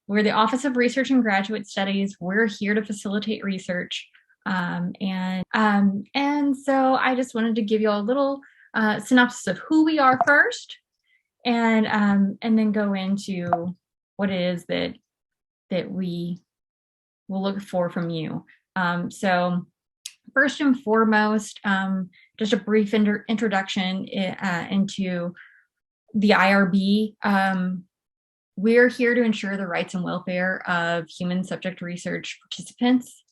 we're the Office of Research and Graduate Studies. We're here to facilitate research. And so I just wanted to give you a little synopsis of who we are first, and then go into what it is that we will look for from you. So first and foremost, just a brief introduction into the IRB. We're here to ensure the rights and welfare of human subject research participants.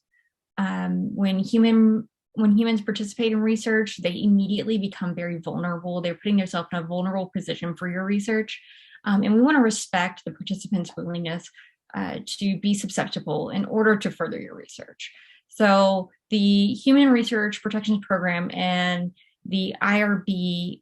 When humans participate in research, they immediately become very vulnerable. They're putting themselves in a vulnerable position for your research. And we want to respect the participants' willingness to be susceptible in order to further your research. So the Human Research Protections Program and the IRB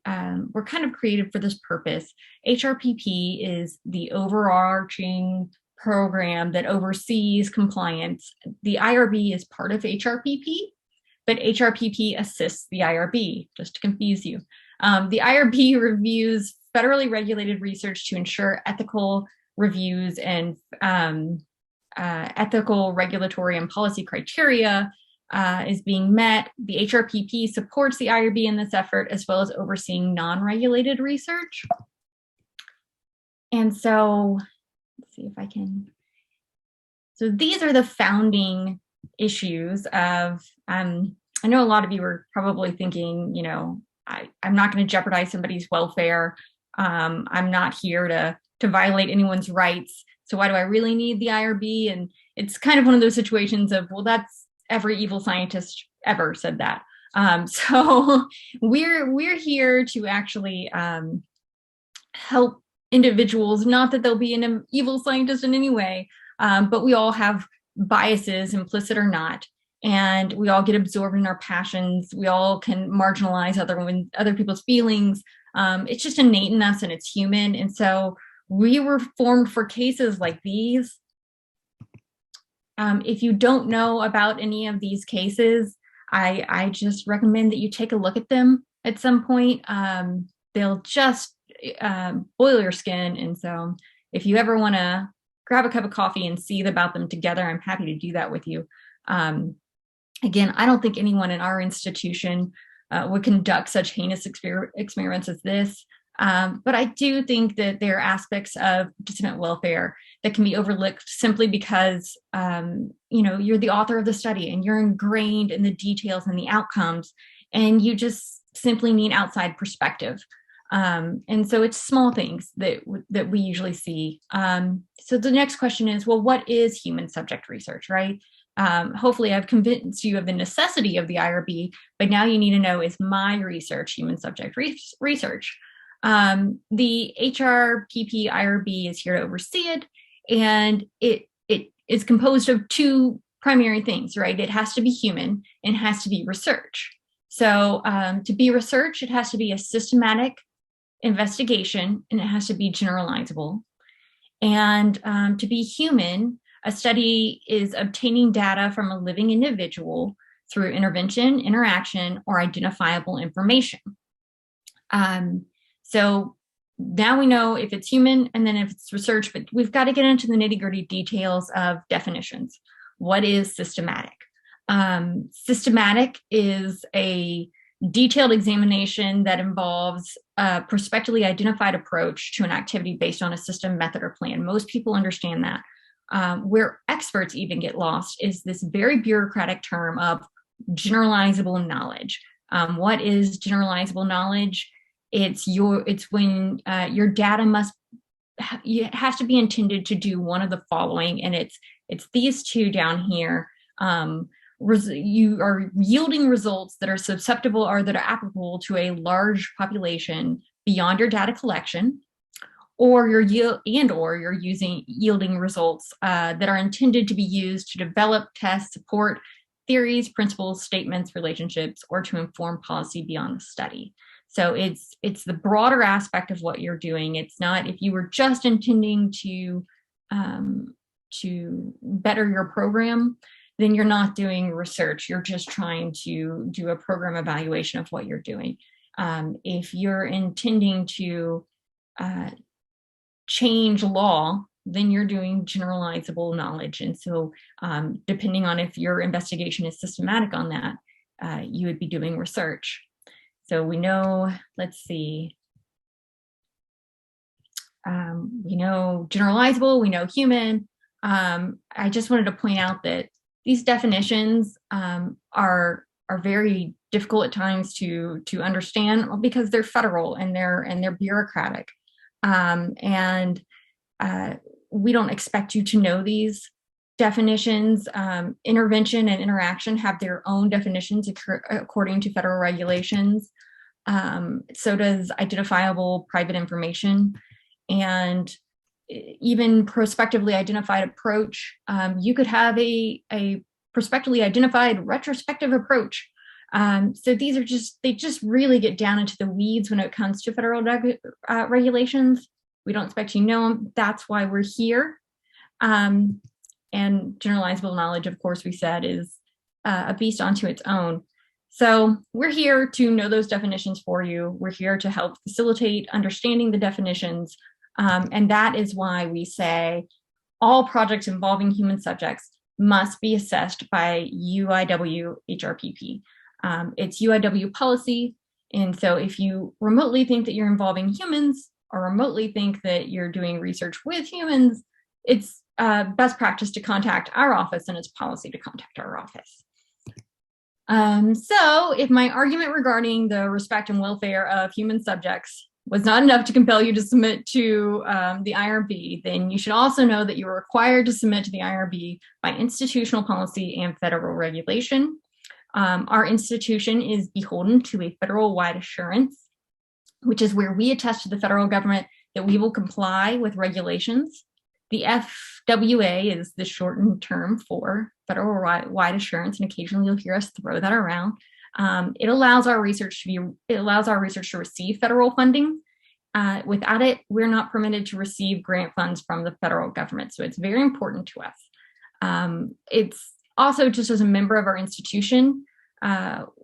were kind of created for this purpose. HRPP is the overarching program that oversees compliance. The IRB is part of HRPP, but HRPP assists the IRB, just to confuse you. The IRB reviews federally regulated research to ensure ethical reviews and ethical, regulatory, and policy criteria is being met. The HRPP supports the IRB in this effort, as well as overseeing non-regulated research. And so, let's see if I can. So these are the founding issues of, I know a lot of you are probably thinking, you know, I'm not going to jeopardize somebody's welfare. I'm not here to violate anyone's rights. So why do I really need the IRB? And it's kind of one of those situations of, well, that's every evil scientist ever said that. So we're here to actually help individuals, not that they'll be an evil scientist in any way, but we all have biases, implicit or not, and we all get absorbed in our passions. We all can marginalize other people's feelings. It's just innate in us and it's human. And so we were formed for cases like these. If you don't know about any of these cases, I just recommend that you take a look at them at some point. They'll just boil your skin. And so if you ever want to grab a cup of coffee and see about them together, I'm happy to do that with you. Again, I don't think anyone in our institution would conduct such heinous experiments as this. But I do think that there are aspects of participant welfare that can be overlooked simply because, you know, you're the author of the study and you're ingrained in the details and the outcomes, and you just simply need outside perspective. And so it's small things that we usually see. So the next question is, well, what is human subject research, right? Hopefully I've convinced you of the necessity of the IRB, but now you need to know, is my research human subject research? The HRPP IRB is here to oversee it, and it is composed of two primary things, right? It has to be human and it has to be research. So to be research, it has to be a systematic investigation and it has to be generalizable. And to be human, a study is obtaining data from a living individual through intervention, interaction, or identifiable information. So now we know if it's human and then if it's research, but we've got to get into the nitty-gritty details of definitions. What is systematic? Systematic is a detailed examination that involves a prospectively identified approach to an activity based on a system, method, or plan. Most people understand that. Where experts even get lost is this very bureaucratic term of generalizable knowledge. What is generalizable knowledge? It's when your data has to be intended to do one of the following, and it's these two down here. You are yielding results that are susceptible or that are applicable to a large population beyond your data collection, or you're yielding results that are intended to be used to develop, test, support theories, principles, statements, relationships, or to inform policy beyond the study. So it's the broader aspect of what you're doing. It's not, if you were just intending to better your program, then you're not doing research. You're just trying to do a program evaluation of what you're doing. If you're intending to change law, then you're doing generalizable knowledge. And so depending on if your investigation is systematic on that, you would be doing research. So we know, let's see, we know generalizable, we know human. I just wanted to point out that these definitions are very difficult at times to understand because they're federal and they're bureaucratic. And we don't expect you to know these definitions. Intervention and interaction have their own definitions according to federal regulations. So does identifiable private information. And even prospectively identified approach, you could have a prospectively identified retrospective approach. So these are they just really get down into the weeds when it comes to federal regulations. We don't expect you to know them. That's why we're here. And generalizable knowledge, of course, we said is a beast unto its own. So we're here to know those definitions for you. We're here to help facilitate understanding the definitions. And that is why we say all projects involving human subjects must be assessed by UIW IRB. It's UIW policy. And so if you remotely think that you're involving humans or remotely think that you're doing research with humans, it's best practice to contact our office, and it's policy to contact our office. So if my argument regarding the respect and welfare of human subjects was not enough to compel you to submit to the IRB, then you should also know that you're required to submit to the IRB by institutional policy and federal regulation. Our institution is beholden to a federal-wide assurance, which is where we attest to the federal government that we will comply with regulations. The FWA is the shortened term for federal-wide assurance, and occasionally you'll hear us throw that around. It allows our research to receive federal funding. Without it, we're not permitted to receive grant funds from the federal government. So it's very important to us. It's also, just as a member of our institution,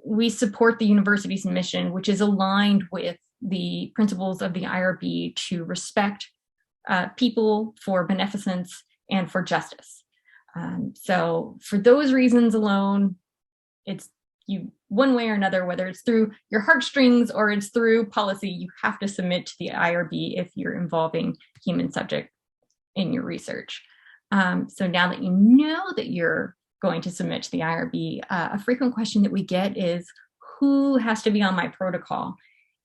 we support the university's mission, which is aligned with the principles of the IRB to respect people, for beneficence, and for justice. So for those reasons alone, it's you one way or another, whether it's through your heartstrings or it's through policy, you have to submit to the IRB if you're involving human subject in your research. So now that you know that you're going to submit to the IRB, a frequent question that we get is, who has to be on my protocol?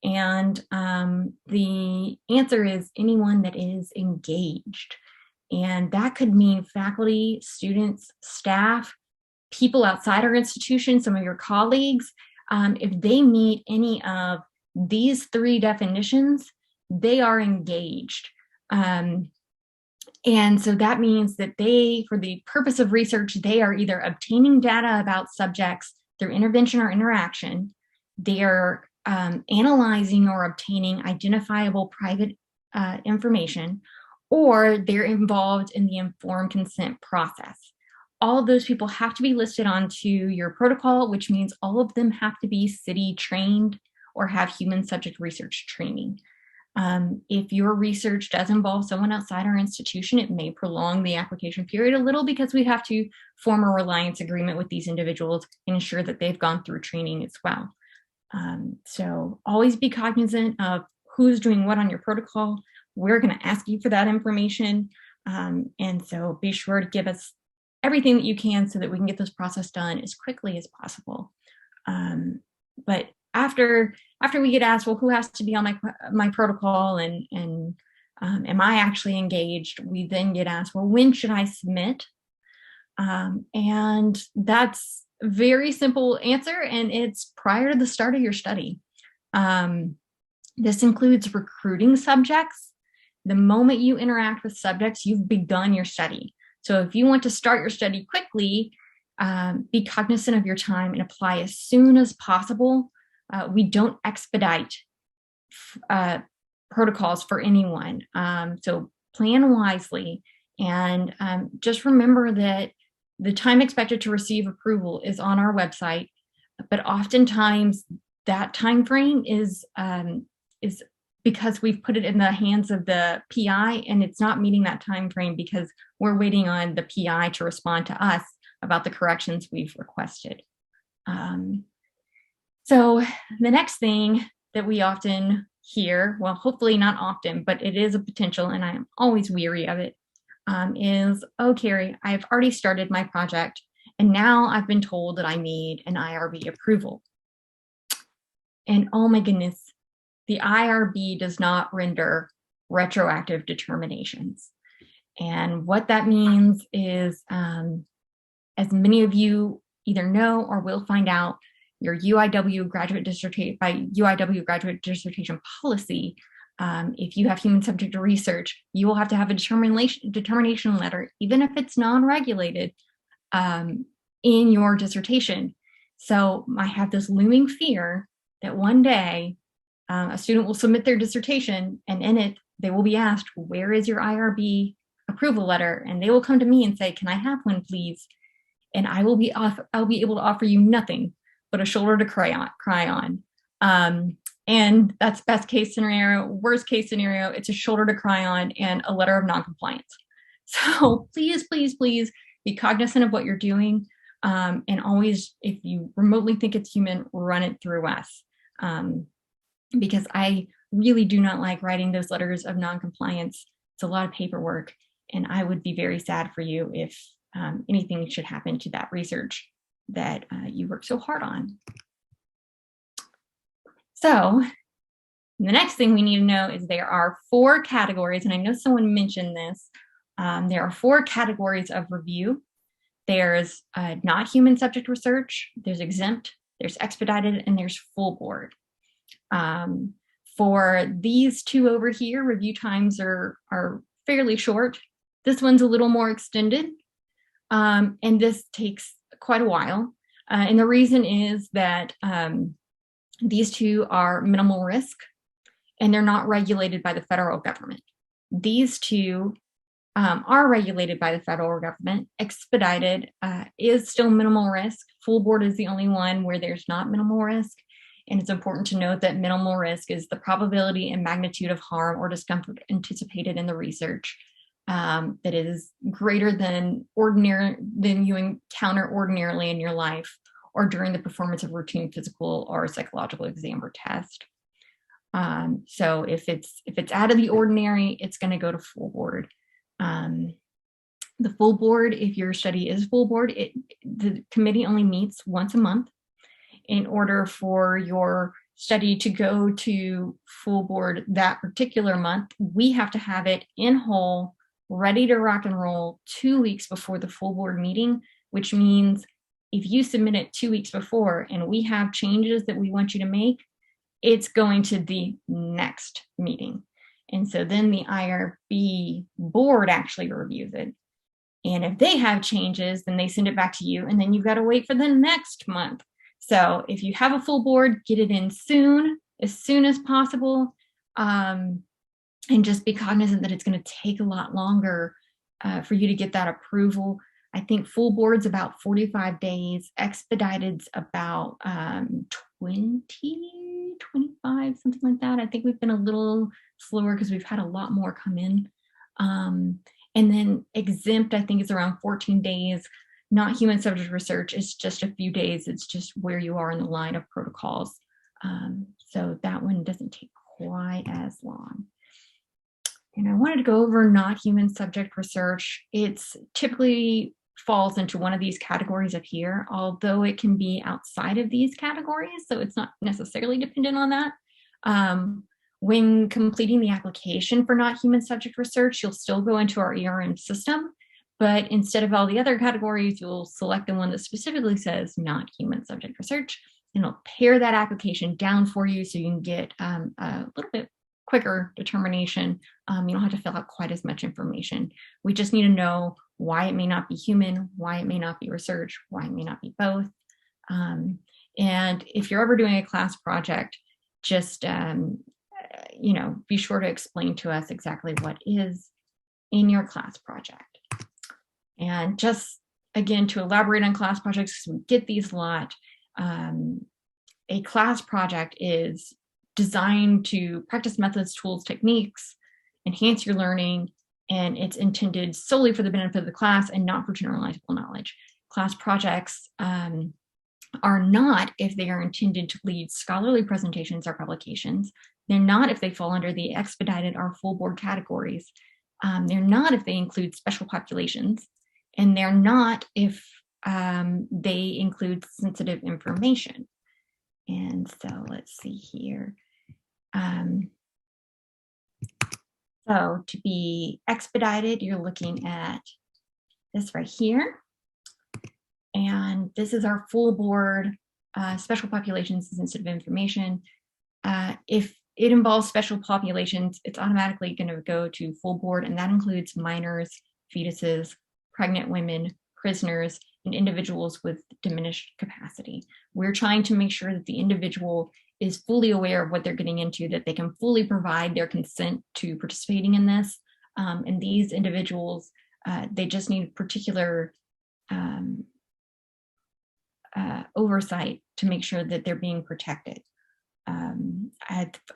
And the answer is anyone that is engaged. And that could mean faculty, students, staff, people outside our institution, some of your colleagues. If they meet any of these three definitions, they are engaged. And so that means that they, for the purpose of research, they are either obtaining data about subjects through intervention or interaction, they are analyzing or obtaining identifiable private information, or they're involved in the informed consent process. All of those people have to be listed onto your protocol, which means all of them have to be city trained or have human subject research training. If your research does involve someone outside our institution, it may prolong the application period a little because we have to form a reliance agreement with these individuals and ensure that they've gone through training as well. So always be cognizant of who's doing what on your protocol. We're going to ask you for that information. And so be sure to give us everything that you can so that we can get this process done as quickly as possible. But after we get asked, well, who has to be on my protocol and am I actually engaged? We then get asked, well, when should I submit? And that's a very simple answer, and it's prior to the start of your study. This includes recruiting subjects. The moment you interact with subjects, you've begun your study. So if you want to start your study quickly, be cognizant of your time and apply as soon as possible. We don't expedite protocols for anyone. So plan wisely, and just remember that the time expected to receive approval is on our website, but oftentimes that time frame is because we've put it in the hands of the PI and it's not meeting that time frame because we're waiting on the PI to respond to us about the corrections we've requested. So the next thing that we often hear, well, hopefully not often, but it is a potential, and I am always weary of it, is, oh, Carrie, I've already started my project, and now I've been told that I need an IRB approval. And oh my goodness, the IRB does not render retroactive determinations. And what that means is, as many of you either know or will find out, your UIW graduate dissertation, by UIW graduate dissertation policy, if you have human subject research, you will have to have a determination letter, even if it's non-regulated, in your dissertation. So I have this looming fear that one day a student will submit their dissertation, and in it they will be asked, where is your IRB approval letter? And they will come to me and say, can I have one, please? And I'll be able to offer you nothing but a shoulder to cry on. And that's best case scenario. Worst case scenario, it's a shoulder to cry on and a letter of noncompliance. So please, please, please be cognizant of what you're doing. And always, if you remotely think it's human, run it through us. Because I really do not like writing those letters of noncompliance. It's a lot of paperwork, and I would be very sad for you if anything should happen to that research that you work so hard on. So the next thing we need to know is there are 4 categories, and I know someone mentioned this. There are 4 categories of review. There's not human subject research, there's exempt, there's expedited, and there's full board. For these 2 over here, review times are fairly short. This one's a little more extended, and this takes quite a while. And the reason is that these 2 are minimal risk, and they're not regulated by the federal government. These 2 are regulated by the federal government. Expedited is still minimal risk. Full board is the only one where there's not minimal risk. And it's important to note that minimal risk is the probability and magnitude of harm or discomfort anticipated in the research that is greater than you encounter ordinarily in your life or during the performance of routine physical or psychological exam or test. So if it's out of the ordinary, it's going to go to full board. The full board, if your study is full board, the committee only meets once a month. In order for your study to go to full board that particular month, we have to have it in whole, ready to rock and roll 2 weeks before the full board meeting, which means if you submit it 2 weeks before and we have changes that we want you to make, it's going to the next meeting. And so then the IRB board actually reviews it. And if they have changes, then they send it back to you, and then you've got to wait for the next month. So if you have a full board, get it in soon as possible, and just be cognizant that it's going to take a lot longer for you to get that approval. I think full board's about 45 days, expedited's about 20, 25, something like that. I think we've been a little slower because we've had a lot more come in. And then exempt, I think, is around 14 days. Not human subject research is just a few days. It's just where you are in the line of protocols. So that one doesn't take quite as long. And I wanted to go over not human subject research. It's typically falls into one of these categories up here, although it can be outside of these categories. So it's not necessarily dependent on that. When completing the application for not human subject research, you'll still go into our ERM system. But instead of all the other categories, you'll select the one that specifically says not human subject research, and it'll pare that application down for you so you can get a little bit quicker determination. You don't have to fill out quite as much information. We just need to know why it may not be human, why it may not be research, why it may not be both. And if you're ever doing a class project, just be sure to explain to us exactly what is in your class project. And just, again, to elaborate on class projects, because we get these a lot, a class project is designed to practice methods, tools, techniques, enhance your learning, and it's intended solely for the benefit of the class and not for generalizable knowledge. Class projects are not if they are intended to lead scholarly presentations or publications. They're not if they fall under the expedited or full board categories. They're not if they include special populations, and they're not if they include sensitive information. And so let's see here. So to be expedited, you're looking at this right here. And this is our full board special populations and sensitive information. If it involves special populations, it's automatically going to go to full board, and that includes minors, fetuses, pregnant women, prisoners, and individuals with diminished capacity. We're trying to make sure that the individual is fully aware of what they're getting into, that they can fully provide their consent to participating in this. And these individuals, they just need particular oversight to make sure that they're being protected.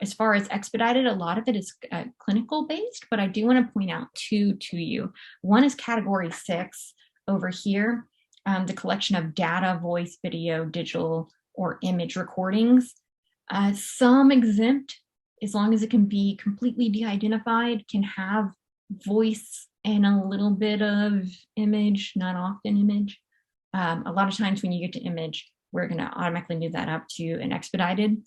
As far as expedited, a lot of it is clinical based, but I do want to point out two to you. One is category 6 over here, the collection of data, voice, video, digital, or image recordings. Some exempt, as long as it can be completely de-identified, can have voice and a little bit of image, not often image. A lot of times when you get to image, we're going to automatically move that up to an expedited.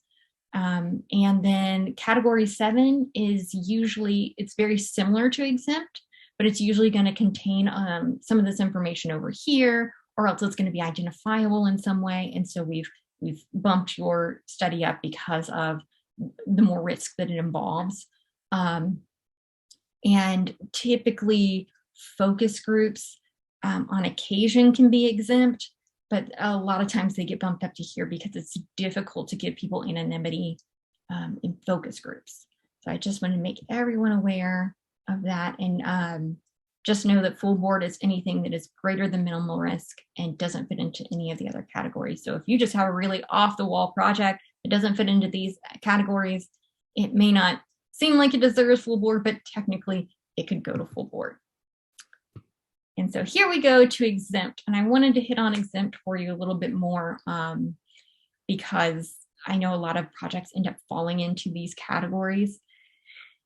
And then category 7 is usually, it's very similar to exempt, but it's usually going to contain some of this information over here, or else it's going to be identifiable in some way. And so we've bumped your study up because of the more risk that it involves. And typically focus groups on occasion can be exempt, but a lot of times they get bumped up to here because it's difficult to give people anonymity in focus groups. So I just want to make everyone aware of that, and just know that full board is anything that is greater than minimal risk and doesn't fit into any of the other categories. So if you just have a really off the wall project that doesn't fit into these categories, it may not seem like it deserves full board, but technically it could go to full board. And so here we go to exempt, and I wanted to hit on exempt for you a little bit more because I know a lot of projects end up falling into these categories.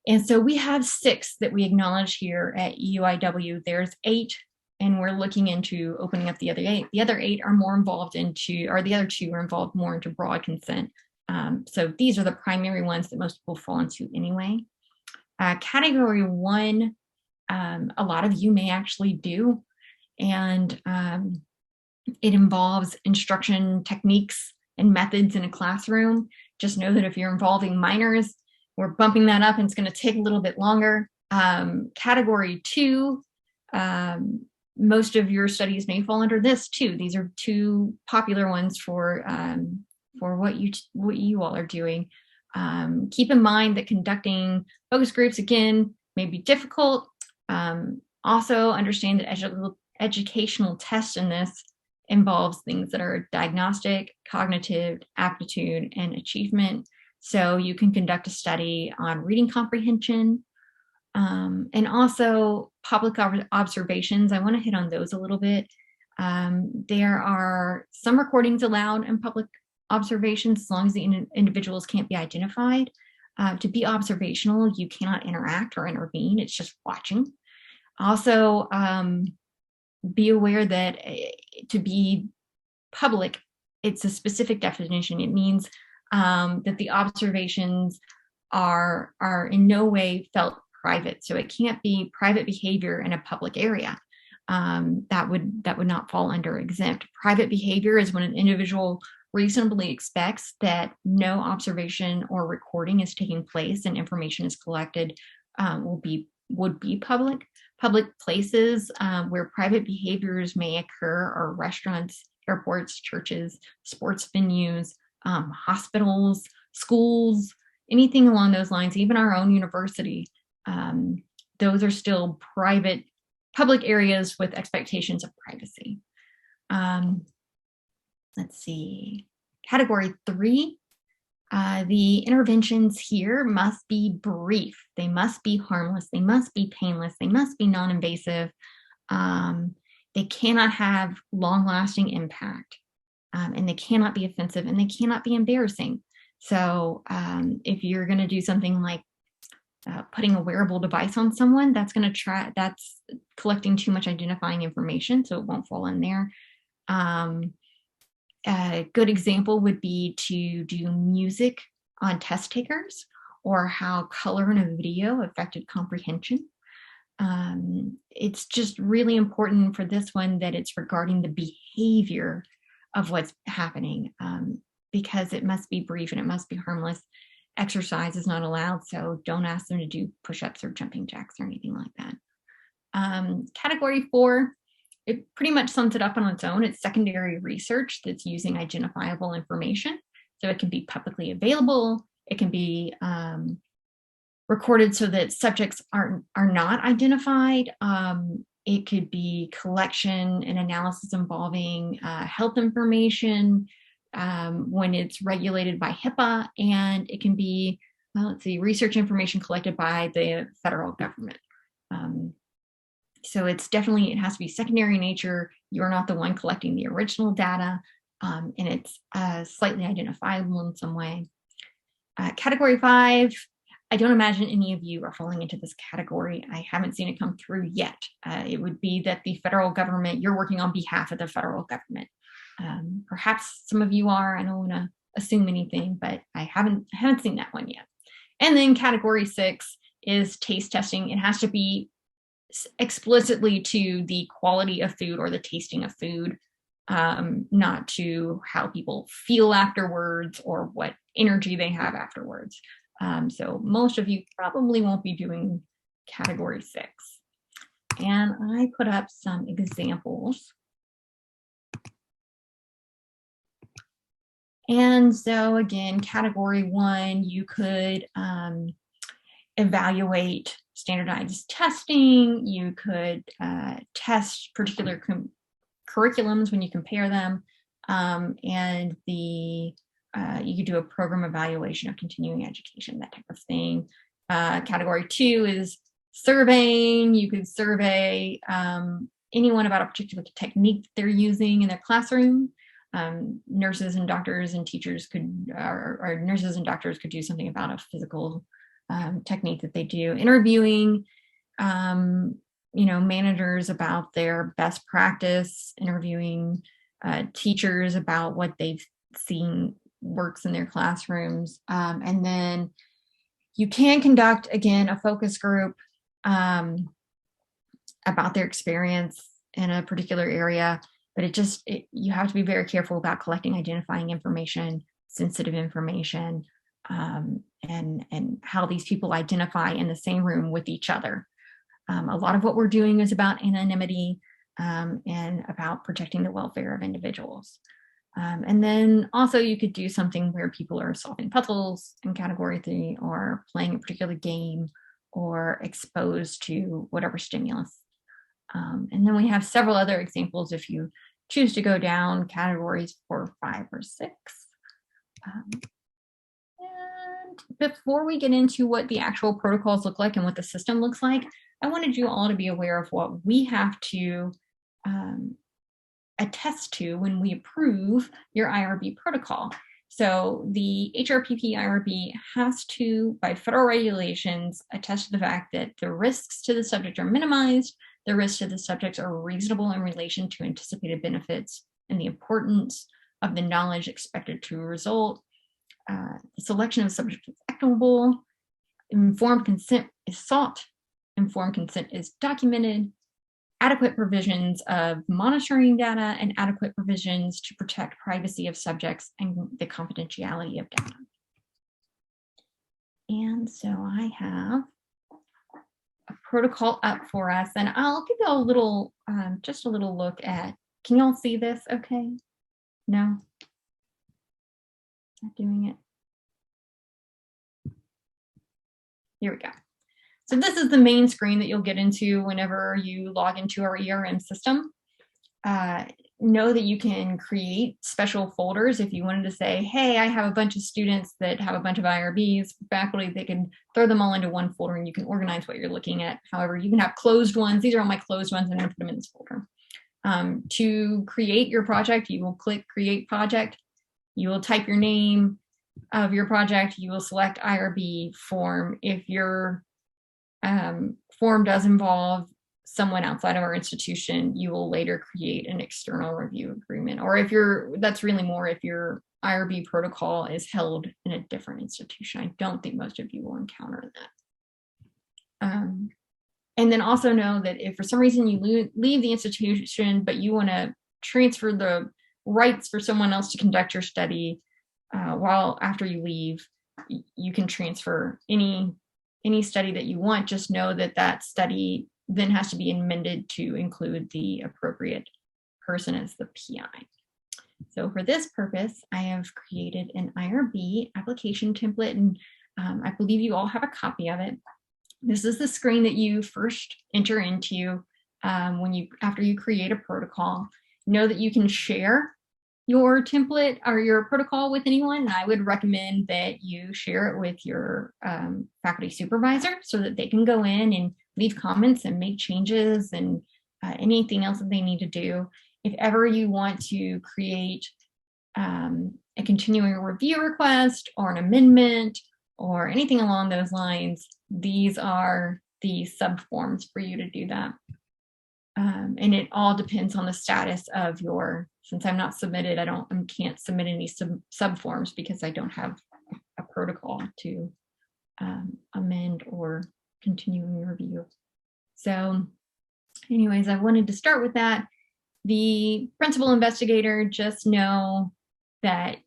And so we have 6 that we acknowledge here at UIW. There's 8, and we're looking into opening up the other 8. The other 8 are more involved into, or the other 2 are involved more into broad consent. So these are the primary ones that most people fall into anyway. Category 1, a lot of you may actually do, and it involves instruction techniques and methods in a classroom. Just know that if you're involving minors, we're bumping that up and it's going to take a little bit longer. Category 2, most of your studies may fall under this too. These are 2 popular ones for what you all are doing. Keep in mind that conducting focus groups, again, may be difficult. Also understand that educational tests in this involves things that are diagnostic, cognitive, aptitude, and achievement. So you can conduct a study on reading comprehension, and also public observations. I want to hit on those a little bit. There are some recordings allowed in public observations as long as the individuals can't be identified. To be observational, you cannot interact or intervene. It's just watching. Also, be aware that to be public, it's a specific definition. It means that the observations are in no way felt private. So it can't be private behavior in a public area. That would not fall under exempt. Private behavior is when an individual reasonably expects that no observation or recording is taking place and information is collected would be public. Public places where private behaviors may occur are restaurants, airports, churches, sports venues, hospitals, schools, anything along those lines, even our own university. Those are still private, public areas with expectations of privacy. Let's see, category 3, The interventions here must be brief. They must be harmless. They must be painless. They must be non-invasive. They cannot have long-lasting impact, and they cannot be offensive, and they cannot be embarrassing. So if you're going to do something like putting a wearable device on someone, that's collecting too much identifying information, so it won't fall in there. A good example would be to do music on test takers, or how color in a video affected comprehension. It's just really important for this one that it's regarding the behavior of what's happening, because it must be brief and it must be harmless. Exercise is not allowed, so don't ask them to do push-ups or jumping jacks or anything like that. Category 4, it pretty much sums it up on its own. It's secondary research that's using identifiable information. So it can be publicly available. It can be recorded so that subjects are not identified. It could be collection and analysis involving health information when it's regulated by HIPAA, and it can be, well, let's see, research information collected by the federal government. So it's definitely, it has to be secondary in nature. You're not the one collecting the original data, and it's slightly identifiable in some way. Category 5, I don't imagine any of you are falling into this category. I haven't seen it come through yet. It would be that the federal government, you're working on behalf of the federal government. Perhaps some of you are. I don't want to assume anything, but I haven't seen that one yet. And then category 6 is taste testing. It has to be explicitly to the quality of food or the tasting of food, not to how people feel afterwards or what energy they have afterwards. So most of you probably won't be doing category 6. And I put up some examples. And so again, category 1, you could evaluate standardized testing. You could test particular curriculums when you compare them, and you could do a program evaluation of continuing education, that type of thing. Category 2 is surveying. You could survey anyone about a particular technique they're using in their classroom. Nurses and doctors and teachers could, or nurses and doctors could do something about a physical technique that they do. Interviewing, managers about their best practice, interviewing teachers about what they've seen works in their classrooms. And then you can conduct, again, a focus group about their experience in a particular area, but you have to be very careful about collecting identifying information, sensitive information, and how these people identify in the same room with each other. A lot of what we're doing is about anonymity and about protecting the welfare of individuals. And then also you could do something where people are solving puzzles in category 3, or playing a particular game, or exposed to whatever stimulus. And then we have several other examples if you choose to go down categories 4, 5, or 6. And before we get into what the actual protocols look like and what the system looks like, I wanted you all to be aware of what we have to attest to when we approve your IRB protocol. So the HRPP IRB has to, by federal regulations, attest to the fact that the risks to the subject are minimized, the risks to the subjects are reasonable in relation to anticipated benefits, and the importance of the knowledge expected to result. The selection of subject is equitable, informed consent is sought, informed consent is documented, adequate provisions of monitoring data, and adequate provisions to protect privacy of subjects and the confidentiality of data. And so I have a protocol up for us, and I'll give you a little, just a little look at, can you all see this okay? No? Not doing it. Here we go. So this is the main screen that you'll get into whenever you log into our ERM system. know that you can create special folders. If you wanted to say, hey, I have a bunch of students that have a bunch of IRBs, faculty, they can throw them all into one folder and you can organize what you're looking at. However, you can have closed ones. These are all my closed ones. I'm going to put them in this folder. To create your project, you will click Create Project. You will type your name of your project. You will select IRB form. If your form does involve someone outside of our institution, you will later create an external review agreement. Or if that's really more if your IRB protocol is held in a different institution. I don't think most of you will encounter that. And then also know that if for some reason you leave the institution, but you want to transfer the rights for someone else to conduct your study after you leave, you can transfer any study that you want. Just know that that study then has to be amended to include the appropriate person as the PI. So for this purpose, I have created an IRB application template, and I believe you all have a copy of it. This is the screen that you first enter into after you create a protocol. Know that you can share your template or your protocol with anyone. I would recommend that you share it with your faculty supervisor so that they can go in and leave comments and make changes and anything else that they need to do. If ever you want to create a continuing review request or an amendment or anything along those lines, these are the subforms for you to do that. And it all depends on the status of since I'm not submitted, I can't submit any subforms because I don't have a protocol to amend or continuing review. So anyways, I wanted to start with that. The principal investigator, just know that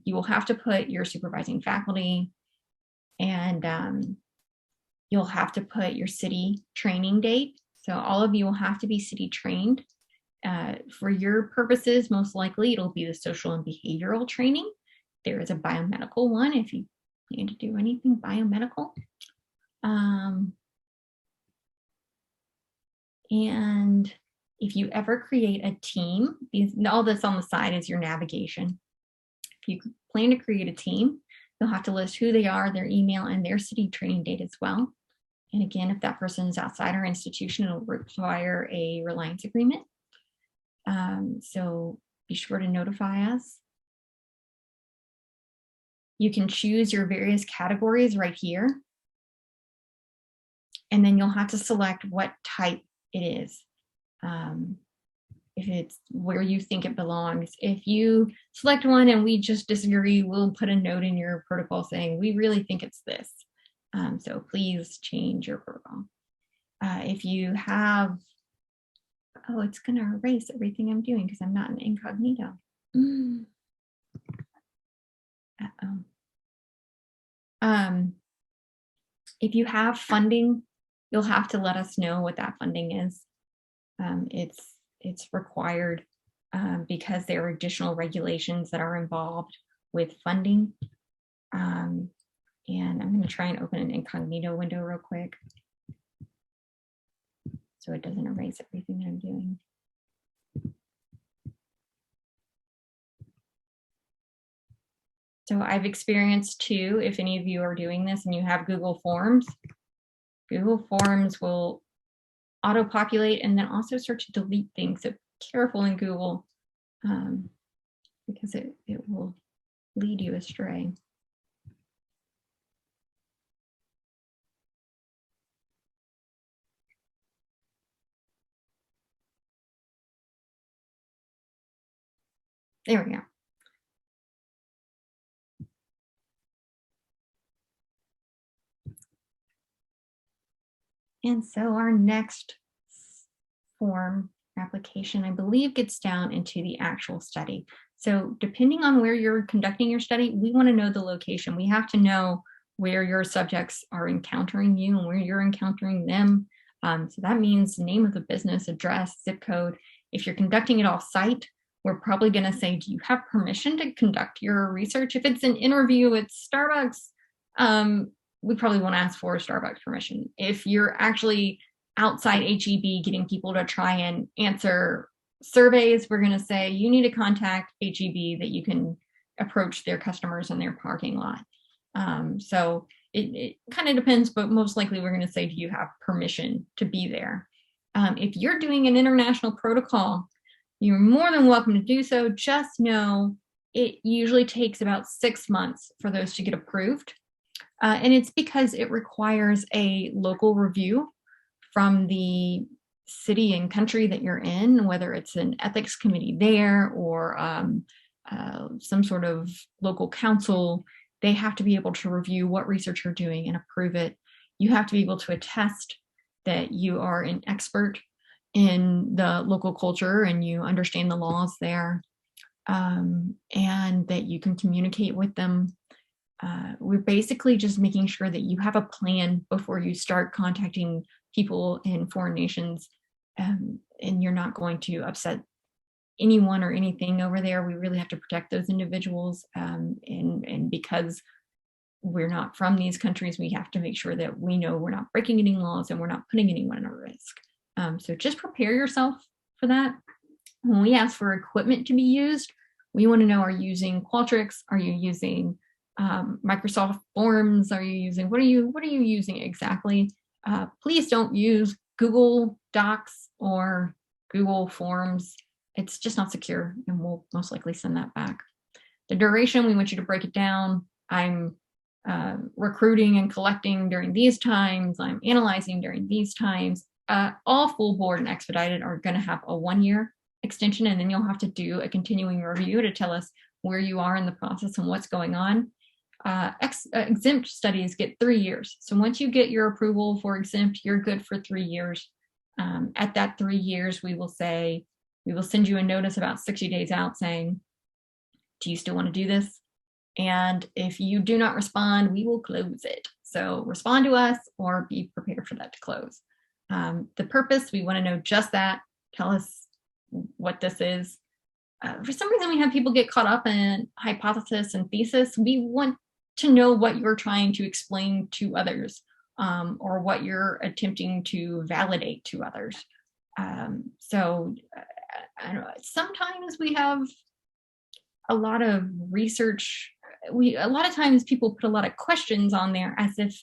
you will have to put your supervising faculty, and you'll have to put your city training date. So all of you will have to be city trained. For your purposes, most likely it'll be the social and behavioral training. There is a biomedical one if you plan to do anything biomedical. And if you ever create a team, all this on the side is your navigation. If you plan to create a team, you'll have to list who they are, their email, and their city training date as well. And again, if that person is outside our institution, it'll require a reliance agreement. So be sure to notify us. You can choose your various categories right here. And then you'll have to select what type it is. If it's where you think it belongs. If you select one and we just disagree, we'll put a note in your protocol saying, we really think it's this. So please change your protocol. If you have, oh, it's going to erase everything I'm doing because I'm not in incognito. If you have funding, you'll have to let us know what that funding is. It's required because there are additional regulations that are involved with funding. And I'm going to try and open an incognito window real quick so it doesn't erase everything that I'm doing. So I've experienced too, if any of you are doing this and you have Google Forms will auto-populate and then also start to delete things. So be careful in Google because it will lead you astray. There we go. And so our next form application, I believe, gets down into the actual study. So depending on where you're conducting your study, we want to know the location. We have to know where your subjects are encountering you and where you're encountering them. So that means name of the business, address, zip code. If you're conducting it off-site, we're probably going to say, do you have permission to conduct your research? If it's an interview at Starbucks, we probably won't ask for Starbucks permission. If you're actually outside HEB getting people to try and answer Surveys, we're going to say you need to contact HEB that you can approach their customers in their parking lot. So it kind of depends, but most likely we're going to say, do you have permission to be there? If you're doing an international protocol, you're more than welcome to do so. Just know it usually takes about 6 months for those to get approved. And it's because it requires a local review from the city and country that you're in, whether it's an ethics committee there or some sort of local council. They have to be able to review what research you're doing and approve it. You have to be able to attest that you are an expert in the local culture and you understand the laws there, and that you can communicate with them. We're basically just making sure that you have a plan before you start contacting people in foreign nations, and you're not going to upset anyone or anything over there. We really have to protect those individuals, and because we're not from these countries, we have to make sure that we know we're not breaking any laws and we're not putting anyone at risk. So just prepare yourself for that. When we ask for equipment to be used, we want to know, are you using Qualtrics? Are you using Microsoft Forms? Are you using, what are you using exactly? Please don't use Google Docs or Google Forms. It's just not secure, and we'll most likely send that back. The duration, we want you to break it down. I'm recruiting and collecting during these times. I'm analyzing during these times. All full board and expedited are going to have a 1-year extension, and then you'll have to do a continuing review to tell us where you are in the process and what's going on. Exempt studies get 3 years. So once you get your approval for exempt, you're good for 3 years. At that 3 years, we will send you a notice about 60 days out saying, do you still want to do this? And if you do not respond, we will close it. So respond to us or be prepared for that to close. The purpose, we want to know just that. Tell us what this is. For some reason, we have people get caught up in hypothesis and thesis. We want to know what you're trying to explain to others, or what you're attempting to validate to others. So I don't know, sometimes we have a lot of research. A lot of times people put a lot of questions on there as if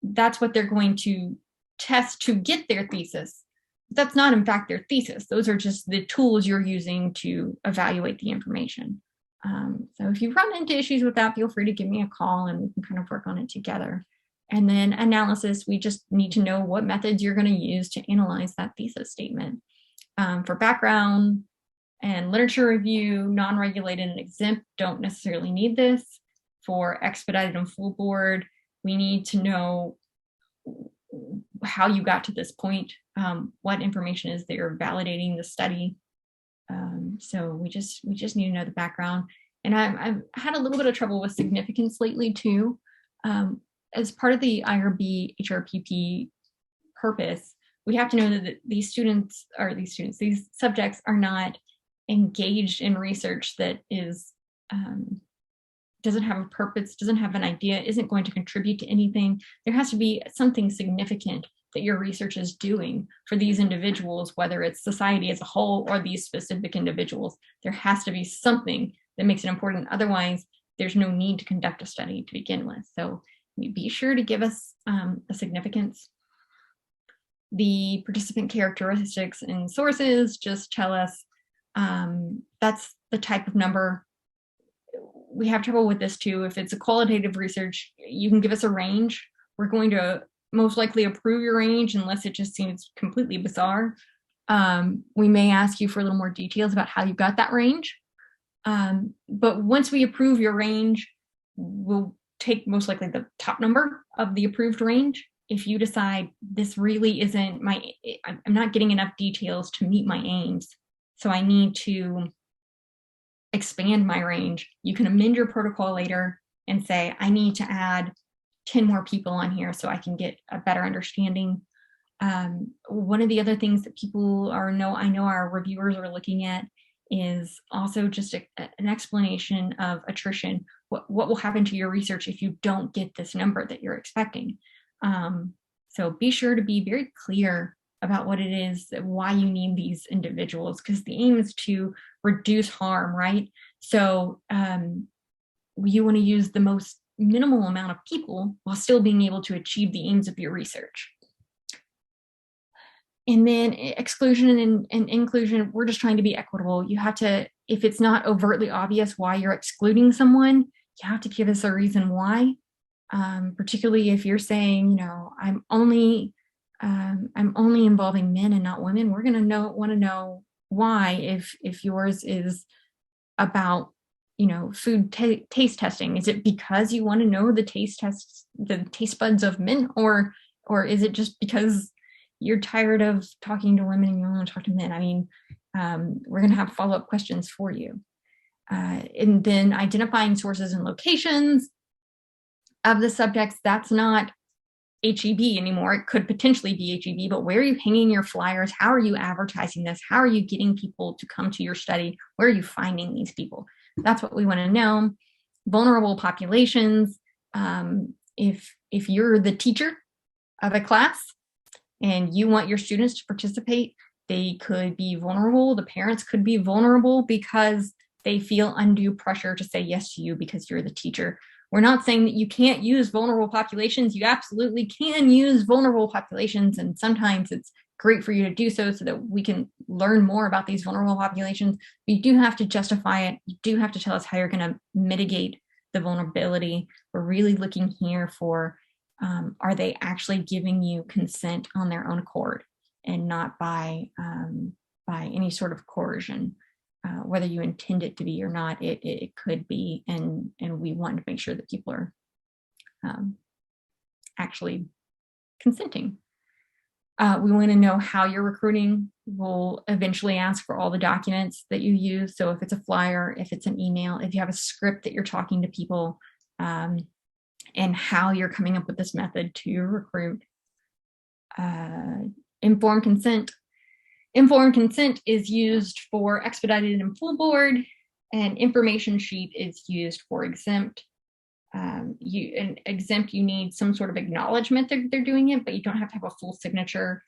that's what they're going to test to get their thesis. That's not in fact their thesis. Those are just the tools you're using to evaluate the information. So if you run into issues with that, feel free to give me a call and we can kind of work on it together. And then analysis, we just need to know what methods you're going to use to analyze that thesis statement. For background and literature review, non-regulated and exempt don't necessarily need this. For expedited and full board, we need to know how you got to this point, what information is there validating the study. So we just need to know the background. And I've had a little bit of trouble with significance lately too. As part of the IRB HRPP purpose, we have to know that these subjects are not engaged in research that is doesn't have a purpose, doesn't have an idea, isn't going to contribute to anything. There has to be something significant that your research is doing for these individuals, whether it's society as a whole or these specific individuals. There has to be something that makes it important. Otherwise, there's no need to conduct a study to begin with. So be sure to give us a significance. The participant characteristics and sources, just tell us that's the type of number. We have trouble with this too. If it's a qualitative research, you can give us a range. We're going to most likely approve your range unless it just seems completely bizarre. We may ask you for a little more details about how you got that range. But once we approve your range, we'll take most likely the top number of the approved range. If you decide this really isn't I'm not getting enough details to meet my aims, so I need to expand my range, you can amend your protocol later and say, I need to add 10 more people on here so I can get a better understanding. One of the other things that people I know our reviewers are looking at is also just an explanation of attrition. What will happen to your research if you don't get this number that you're expecting? So be sure to be very clear about what it is, why you need these individuals, because the aim is to reduce harm, right? So you want to use the most minimal amount of people while still being able to achieve the aims of your research. And then exclusion and inclusion, we're just trying to be equitable. You have to, if it's not overtly obvious why you're excluding someone, you have to give us a reason why. Particularly if you're saying, you know, I'm only involving men and not women. We're going to want to know why. If yours is about, you know, food taste testing, is it because you want to know the taste buds of men, or is it just because you're tired of talking to women and you want to talk to men? I mean, we're going to have follow-up questions for you. And then identifying sources and locations of the subjects. That's not HEB anymore. It could potentially be HEB, but where are you hanging your flyers? How are you advertising this? How are you getting people to come to your study? Where are you finding these people? That's what we want to know. Vulnerable populations. If you're the teacher of a class and you want your students to participate, they could be vulnerable. The parents could be vulnerable because they feel undue pressure to say yes to you because you're the teacher. We're not saying that you can't use vulnerable populations. You absolutely can use vulnerable populations, and sometimes it's great for you to do so that we can learn more about these vulnerable populations. But you do have to justify it. You do have to tell us how you're going to mitigate the vulnerability. We're really looking here for, are they actually giving you consent on their own accord and not by any sort of coercion. Whether you intend it to be or not, it could be, and we want to make sure that people are actually consenting. We want to know how you're recruiting. We'll eventually ask for all the documents that you use. So if it's a flyer, if it's an email, if you have a script that you're talking to people, and how you're coming up with this method to recruit. Informed consent. Informed consent is used for expedited and full board, and information sheet is used for exempt. Exempt, you need some sort of acknowledgement that they're doing it, but you don't have to have a full signature.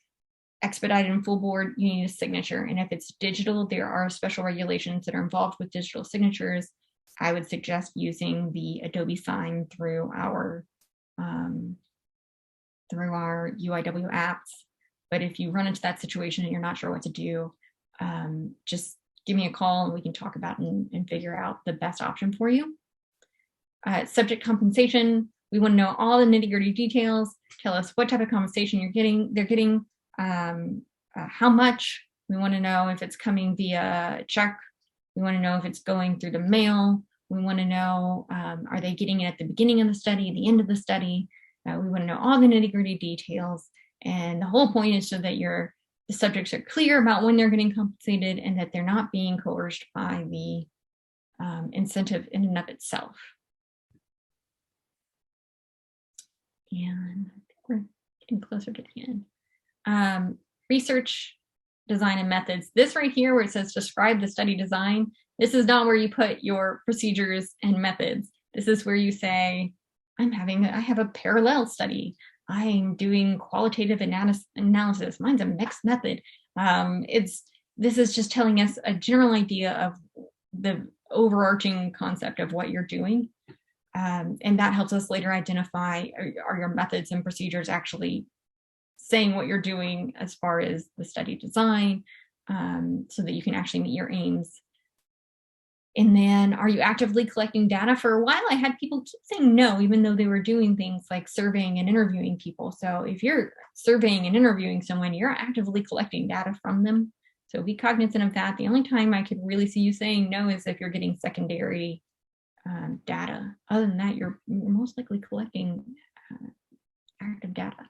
Expedited and full board, you need a signature. And if it's digital, there are special regulations that are involved with digital signatures. I would suggest using the Adobe sign through our UIW apps. But if you run into that situation and you're not sure what to do, just give me a call and we can talk about and figure out the best option for you. Subject compensation, we want to know all the nitty-gritty details. Tell us what type of compensation they're getting, how much. We want to know if it's coming via check. We want to know if it's going through the mail. We want to know, are they getting it at the beginning of the study, the end of the study? We want to know all the nitty-gritty details. And the whole point is so that the subjects are clear about when they're getting compensated and that they're not being coerced by the incentive in and of itself. And I think we're getting closer to the end. Research, design, and methods. This right here where it says describe the study design, this is not where you put your procedures and methods. This is where you say, I have a parallel study. I'm doing qualitative analysis. Mine's a mixed method. This is just telling us a general idea of the overarching concept of what you're doing. And that helps us later identify, are your methods and procedures actually saying what you're doing as far as the study design, so that you can actually meet your aims. And then, are you actively collecting data? For a while, I had people keep saying no, even though they were doing things like surveying and interviewing people. So if you're surveying and interviewing someone, you're actively collecting data from them. So be cognizant of that. The only time I could really see you saying no is if you're getting secondary data. Other than that, you're most likely collecting active data.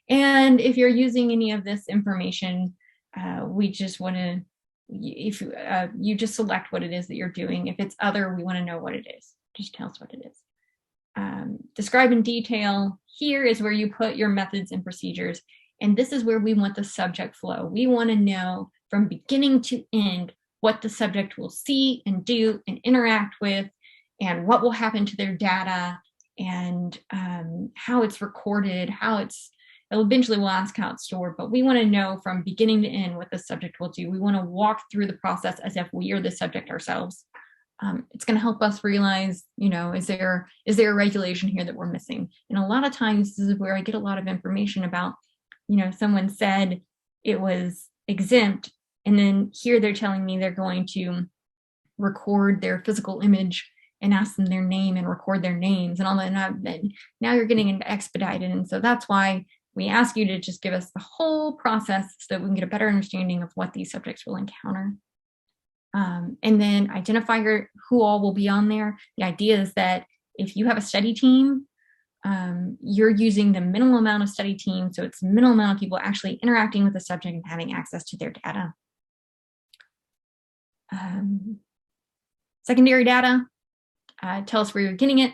And if you're using any of this information, we just want to, if you just select what it is that you're doing. If it's other, we want to know what it is. Just tell us what it is. Describe in detail. Here is where you put your methods and procedures. And this is where we want the subject flow. We want to know from beginning to end what the subject will see and do and interact with, and what will happen to their data, and how it's recorded, how it's eventually we'll ask how it's stored, but we want to know from beginning to end what the subject will do. We want to walk through the process as if we are the subject ourselves. It's going to help us realize, is there a regulation here that we're missing? And a lot of times this is where I get a lot of information about, someone said it was exempt, and then here they're telling me they're going to record their physical image and ask them their name and record their names and all that. And now you're getting into expedited. And so that's why we ask you to just give us the whole process so that we can get a better understanding of what these subjects will encounter. And then identify who all will be on there. The idea is that if you have a study team, you're using the minimal amount of study team, so it's the minimal amount of people actually interacting with the subject and having access to their data. Secondary data, tell us where you're getting it,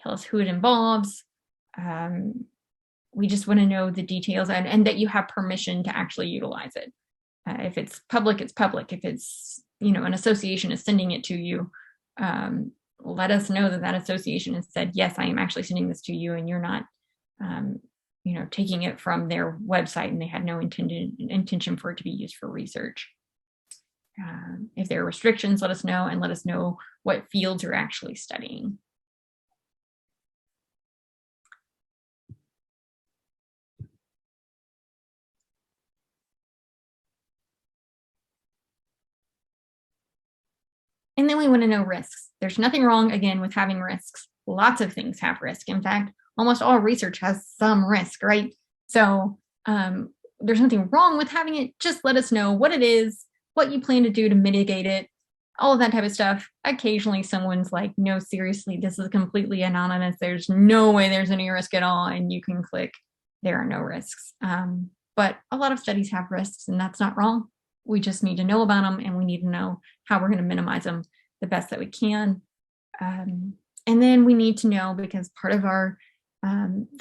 tell us who it involves. We just want to know the details and that you have permission to actually utilize it. If it's public, it's public. If it's, an association is sending it to you, let us know that association has said, yes, I am actually sending this to you, and you're not, taking it from their website and they had no intention for it to be used for research. If there are restrictions, let us know, and let us know what fields you're actually studying. And then we want to know risks. There's nothing wrong, again, with having risks. Lots of things have risk. In fact, almost all research has some risk, right? So there's nothing wrong with having it. Just let us know what it is, what you plan to do to mitigate it, all of that type of stuff. Occasionally someone's like, no, seriously, this is completely anonymous. There's no way there's any risk at all. And you can click, there are no risks. But a lot of studies have risks, and that's not wrong. We just need to know about them, and we need to know how we're going to minimize them the best that we can. And then we need to know, because part of our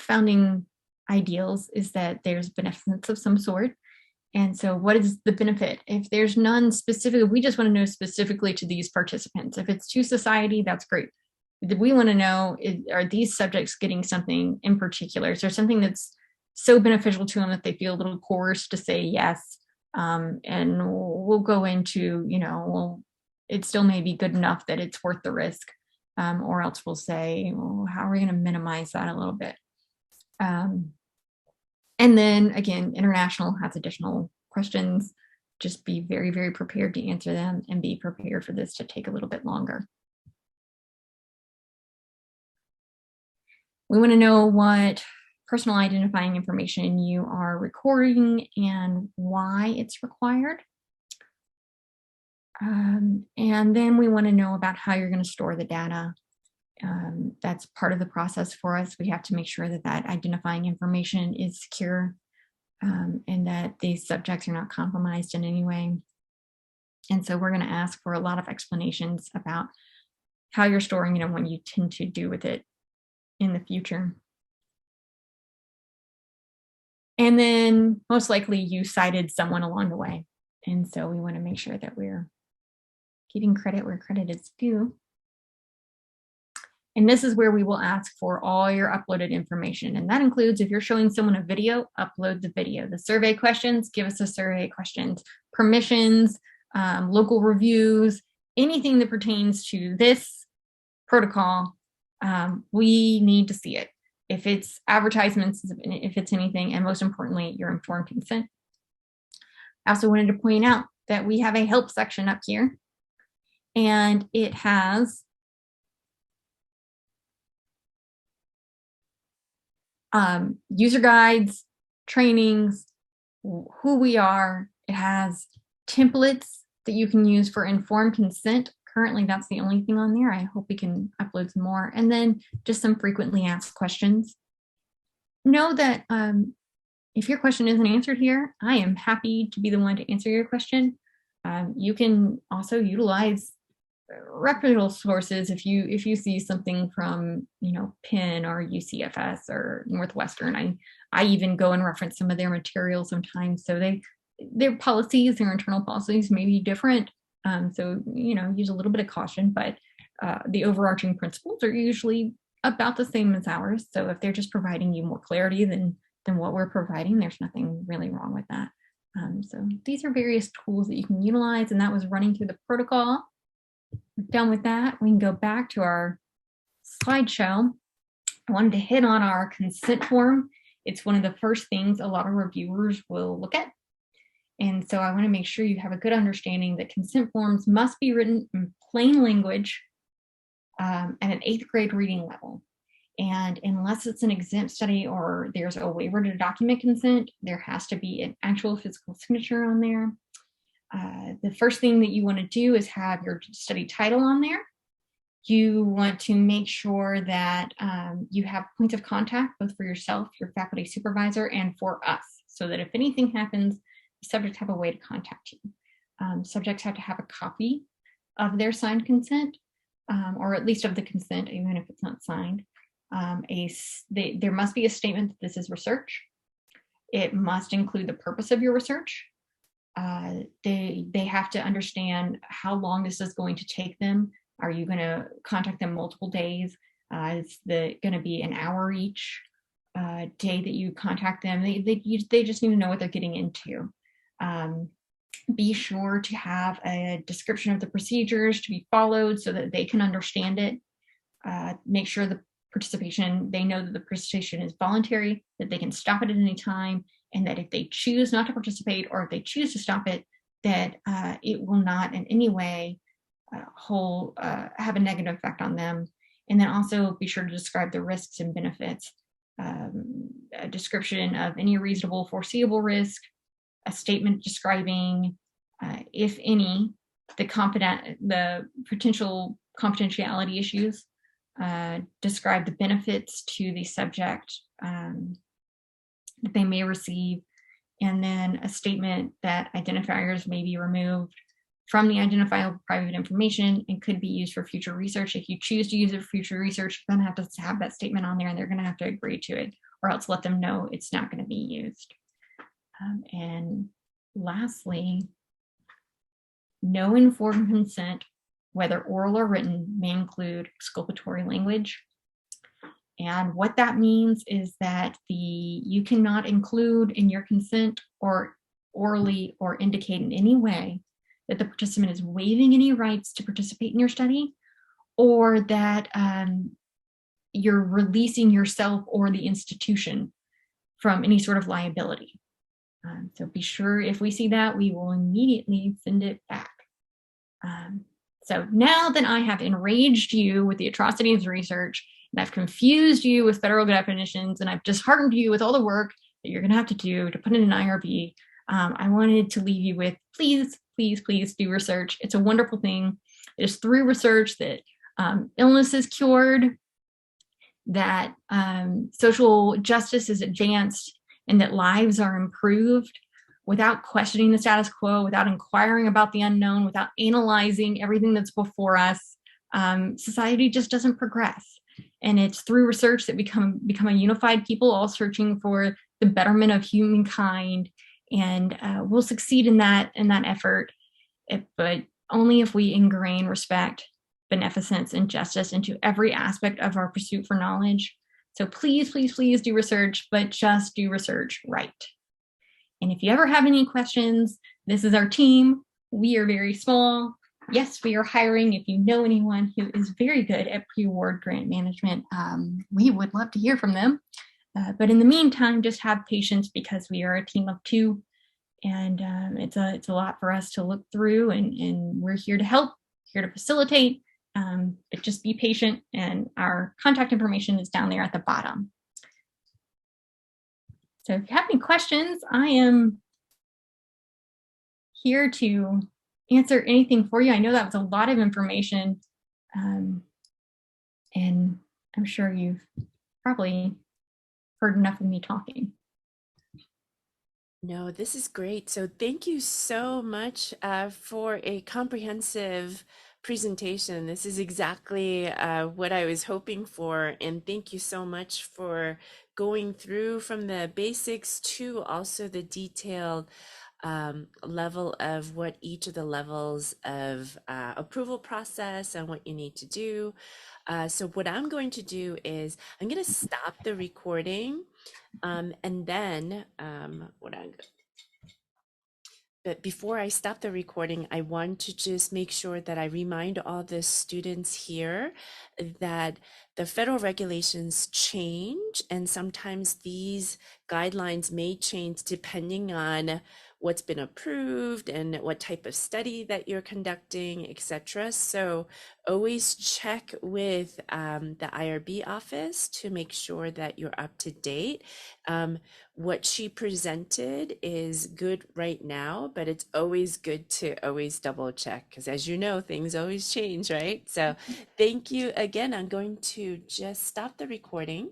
founding ideals is that there's beneficence of some sort. And so what is the benefit? If there's none specific, we just want to know specifically to these participants. If it's to society, that's great. We want to know, are these subjects getting something in particular? Is there something that's so beneficial to them that they feel a little coerced to say yes? And we'll go into, it still may be good enough that it's worth the risk, or else we'll say, well, how are we going to minimize that a little bit? And then again, international has additional questions. Just be very, very prepared to answer them, and be prepared for this to take a little bit longer. We want to know what personal identifying information you are recording and why it's required. And then we want to know about how you're going to store the data. That's part of the process for us. We have to make sure that identifying information is secure, and that these subjects are not compromised in any way. And so we're going to ask for a lot of explanations about how you're storing it and what you tend to do with it in the future. And then most likely you cited someone along the way. And so we want to make sure that we're giving credit where credit is due. And this is where we will ask for all your uploaded information. And that includes, if you're showing someone a video, upload the video. The survey questions, give us the survey questions. Permissions, local reviews, anything that pertains to this protocol, we need to see it. If it's advertisements, if it's anything, and most importantly, your informed consent. I also wanted to point out that we have a help section up here, and it has user guides, trainings, who we are. It has templates that you can use for informed consent. Currently, that's the only thing on there. I hope we can upload some more. And then just some frequently asked questions. Know that if your question isn't answered here, I am happy to be the one to answer your question. You can also utilize reputable sources if you see something from Penn or UCFS or Northwestern. I even go and reference some of their materials sometimes. So their policies, their internal policies may be different. So use a little bit of caution, but the overarching principles are usually about the same as ours. So if they're just providing you more clarity, then what we're providing, there's nothing really wrong with that. So these are various tools that you can utilize, and that was running through the protocol. We're done with that. We can go back to our slideshow. I wanted to hit on our consent form. It's one of the first things a lot of reviewers will look at. And so I want to make sure you have a good understanding that consent forms must be written in plain language at an 8th grade reading level. And unless it's an exempt study or there's a waiver to document consent, there has to be an actual physical signature on there. The first thing that you want to do is have your study title on there. You want to make sure that you have points of contact, both for yourself, your faculty supervisor, and for us, so that if anything happens, the subjects have a way to contact you. Subjects have to have a copy of their signed consent, or at least of the consent, even if it's not signed. There must be a statement that this is research. It must include the purpose of your research. They have to understand how long this is going to take them. Are you going to contact them multiple days? Is it going to be an hour each day that you contact them? They just need to know what they're getting into. Be sure to have a description of the procedures to be followed so that they can understand it. Make sure the participation, they know that the participation is voluntary, that they can stop it at any time, and that if they choose not to participate or if they choose to stop it, that it will not in any way have a negative effect on them. And then also be sure to describe the risks and benefits, a description of any reasonable foreseeable risk, a statement describing, if any, the potential confidentiality issues, describe the benefits to the subject that they may receive, and then a statement that identifiers may be removed from the identifiable private information and could be used for future research. If you choose to use it for future research, you're going to have to have that statement on there, and they're going to have to agree to it, or else let them know it's not going to be used. And lastly, no informed consent, whether oral or written, may include exculpatory language. And what that means is that you cannot include in your consent or orally or indicate in any way that the participant is waiving any rights to participate in your study, or that you're releasing yourself or the institution from any sort of liability. So be sure, if we see that, we will immediately send it back. So now that I have enraged you with the atrocities of research, and I've confused you with federal definitions, and I've disheartened you with all the work that you're going to have to do to put in an IRB, I wanted to leave you with, please, please, please do research. It's a wonderful thing. It is through research that illness is cured, that social justice is advanced, and that lives are improved without questioning the status quo, without inquiring about the unknown, without analyzing everything that's before us. Society just doesn't progress. And it's through research that we become a unified people, all searching for the betterment of humankind. And we'll succeed in that effort, but only if we ingrain respect, beneficence, and justice into every aspect of our pursuit for knowledge. So please, please, please do research, but just do research right. And if you ever have any questions, this is our team. We are very small. Yes, we are hiring. If you know anyone who is very good at pre-award grant management, we would love to hear from them. But in the meantime, just have patience, because we are a team of 2, and it's a lot for us to look through, and we're here to help, here to facilitate, but just be patient, and our contact information is down there at the bottom. So if you have any questions, I am here to answer anything for you. I know that was a lot of information, and I'm sure you've probably heard enough of me talking. No, this is great. So thank you so much for a comprehensive presentation. This is exactly what I was hoping for. And thank you so much for going through from the basics to also the detailed level of what each of the levels of approval process and what you need to do. So what I'm going to do is I'm going to stop the recording, and then what I'm but before I stop the recording, I want to just make sure that I remind all the students here that the federal regulations change, and sometimes these guidelines may change depending on what's been approved and what type of study that you're conducting, etc. So always check with the IRB office to make sure that you're up to date. What she presented is good right now, but it's always good to always double check because, as you know, things always change, right? So thank you again. I'm going to just stop the recording.